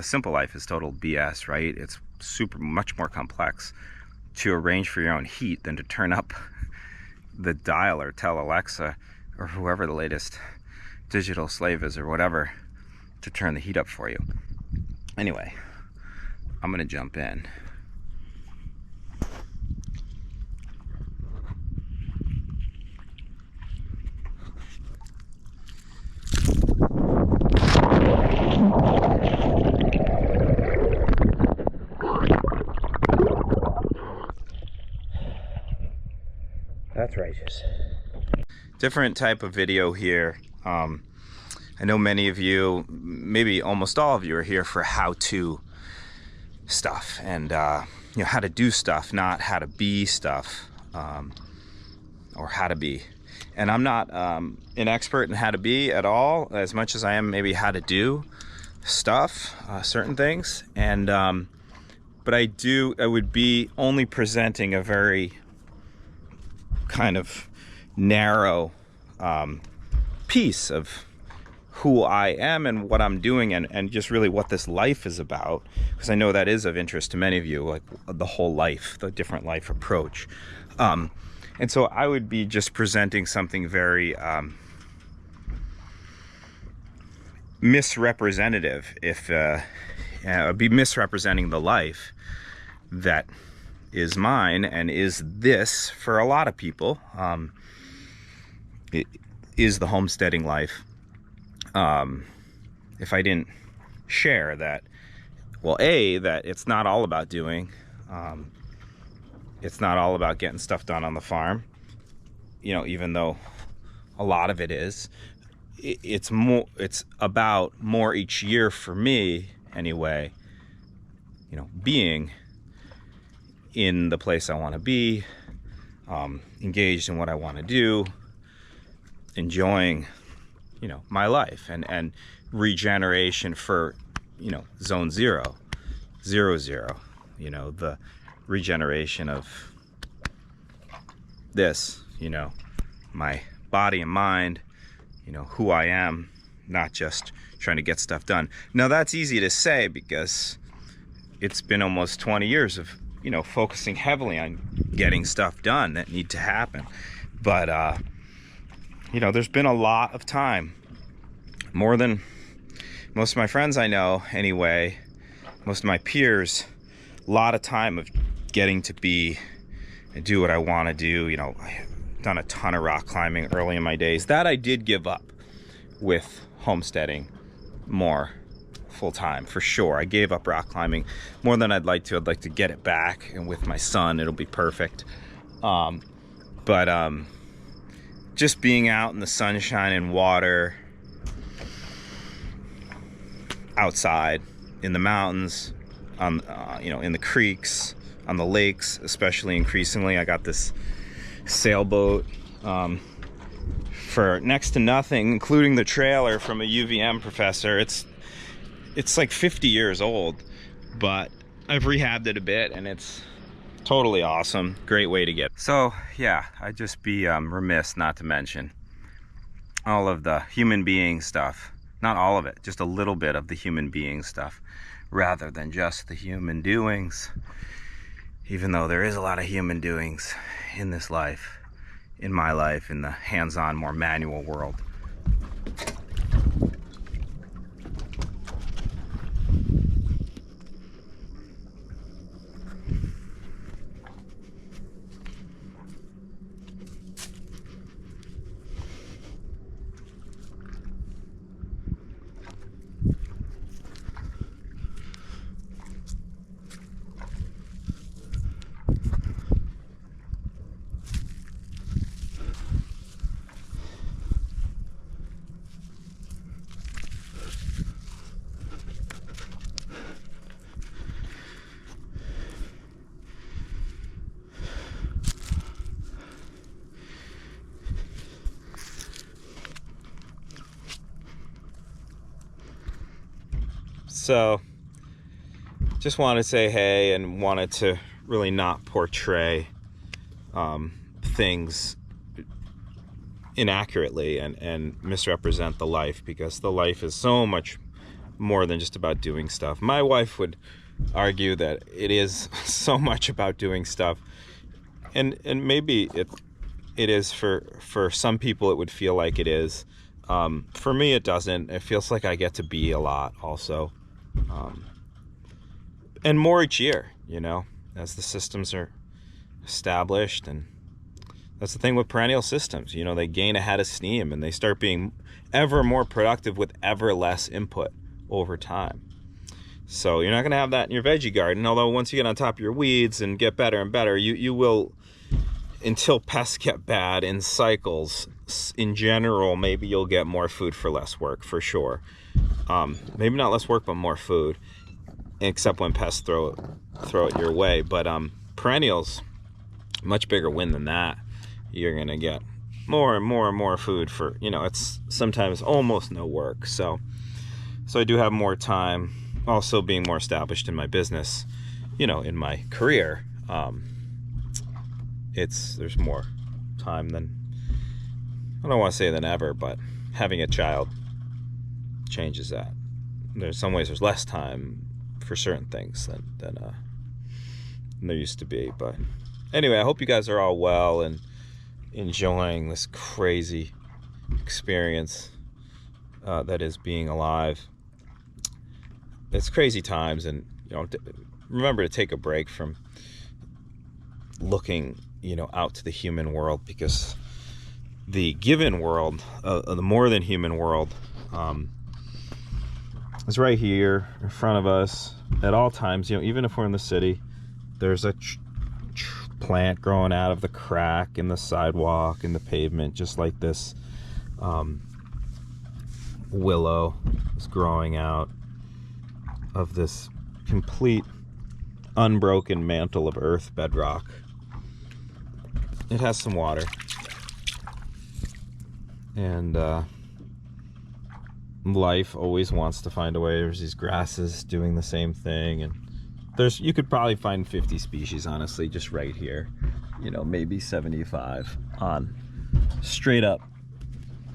A simple life is total BS, right? It's much more complex to arrange for your own heat than to turn up the dial or tell Alexa or whoever the latest digital slave is or whatever to turn the heat up for you. Anyway, I'm gonna jump in. That's righteous. Different type of video here. I know many of you, maybe almost all of you, are here for how-to stuff and how to do stuff, not how to be stuff, or how to be. And I'm not an expert in how to be at all, as much as I am maybe how to do stuff, certain things. And but I would be only presenting a very kind of narrow piece of who I am and what I'm doing, and just really what this life is about, because I know that is of interest to many of you, like the whole life, the different life approach. And so I would be just presenting something very misrepresentative, if I'd be misrepresenting the life that is mine and is this for a lot of people. It is the homesteading life. If I didn't share that, well, that it's not all about doing, it's not all about getting stuff done on the farm, even though a lot of it is. It's about more each year for me anyway, being in the place I want to be, engaged in what I want to do, enjoying my life, and regeneration for zone 0, the regeneration of this, my body and mind, who I am, not just trying to get stuff done. Now that's easy to say because it's been almost 20 years of focusing heavily on getting stuff done that need to happen. But there's been a lot of time, more than most of my friends I know anyway, most of my peers, a lot of time of getting to be and do what I want to do. I've done a ton of rock climbing early in my days. That I did give up with homesteading more full time, for sure. I gave up rock climbing more than I'd like to. I'd like to get it back, and with my son it'll be perfect. But just being out in the sunshine and water, outside in the mountains, on in the creeks, on the lakes, especially increasingly. I got this sailboat for next to nothing, including the trailer, from a UVM professor. It's like 50 years old, but I've rehabbed it a bit, and it's totally awesome. Great way to get. So yeah, I'd just be remiss not to mention all of the human being stuff. Not all of it, just a little bit of the human being stuff, rather than just the human doings. Even though there is a lot of human doings in this life, in my life, in the hands-on, more manual world. So just wanted to say hey, and wanted to really not portray things inaccurately and misrepresent the life, because the life is so much more than just about doing stuff. My wife would argue that it is so much about doing stuff, and maybe it is for some people. It would feel like it is. For me, it doesn't. It feels like I get to be a lot also, and more each year, you know, as the systems are established. And that's the thing with perennial systems, you know, they gain a head of steam and they start being ever more productive with ever less input over time. So you're not going to have that in your veggie garden, although once you get on top of your weeds and get better and better, you will, until pests get bad in cycles. In general, maybe you'll get more food for less work, for sure. Maybe not less work, but more food, except when pests throw it your way. But perennials, much bigger win than that. You're gonna get more and more and more food for, you know, it's sometimes almost no work. So I do have more time. Also, being more established in my business, you know, in my career, there's more time than, I don't want to say than ever, but having a child changes that. There's some ways there's less time for certain things than there used to be. But anyway, I hope you guys are all well and enjoying this crazy experience that is being alive. It's crazy times, and you know, remember to take a break from looking, you know, out to the human world, because the given world, the more than human world, is right here in front of us at all times. You know, even if we're in the city, there's a plant growing out of the crack in the sidewalk, in the pavement, just like this willow is growing out of this complete unbroken mantle of earth bedrock. It has some water, and life always wants to find a way. There's these grasses doing the same thing, and you could probably find 50 species, honestly, just right here, you know, maybe 75 on straight up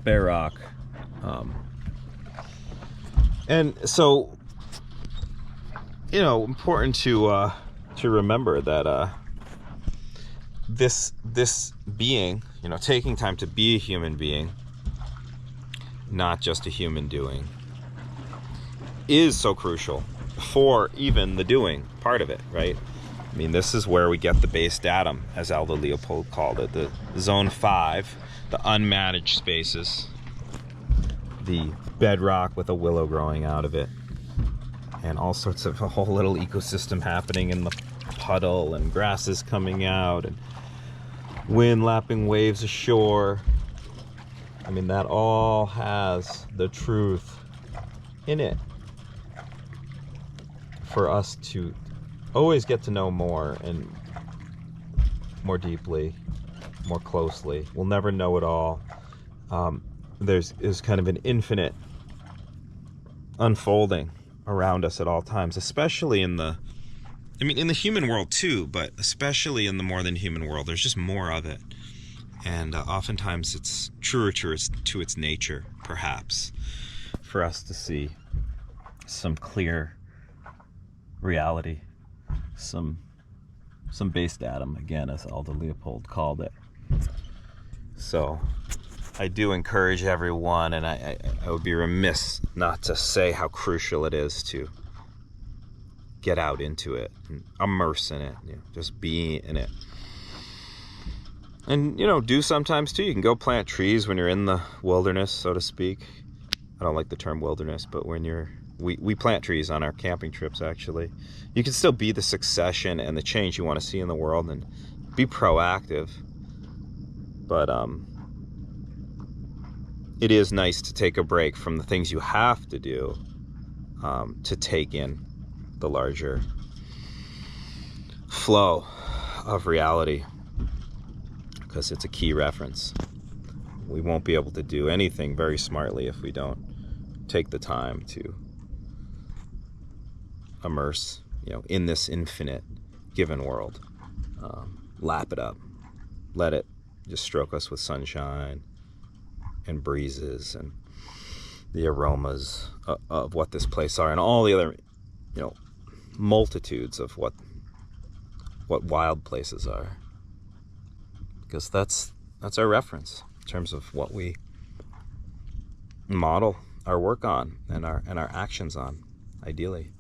bare rock. And so, you know, important to remember that this being, you know, taking time to be a human being, not just a human doing, is so crucial for even the doing part of it, right? I mean, this is where we get the base datum, as Aldo Leopold called it, the zone 5, the unmanaged spaces, the bedrock with a willow growing out of it, and all sorts of a whole little ecosystem happening in the puddle, and grasses coming out, and wind lapping waves ashore. I mean, that all has the truth in it for us to always get to know more and more deeply, more closely. We'll never know it all. There's kind of an infinite unfolding around us at all times, especially in the human world too, but especially in the more than human world. There's just more of it. And oftentimes it's truer to its nature, perhaps, for us to see some clear reality, some base datum, again, as Aldo Leopold called it. So I do encourage everyone, and I would be remiss not to say how crucial it is to get out into it and immerse in it, you know, just be in it. And, you know, do sometimes too. You can go plant trees when you're in the wilderness, so to speak. I don't like the term wilderness, but when we plant trees on our camping trips, actually. You can still be the succession and the change you want to see in the world and be proactive. But it is nice to take a break from the things you have to do to take in the larger flow of reality, because it's a key reference. We won't be able to do anything very smartly if we don't take the time to immerse, you know, in this infinite given world. Lap it up, let it just stroke us with sunshine and breezes and the aromas of what this place are, and all the other, you know, multitudes of what wild places are, because that's our reference in terms of what we model our work on and our actions on, ideally.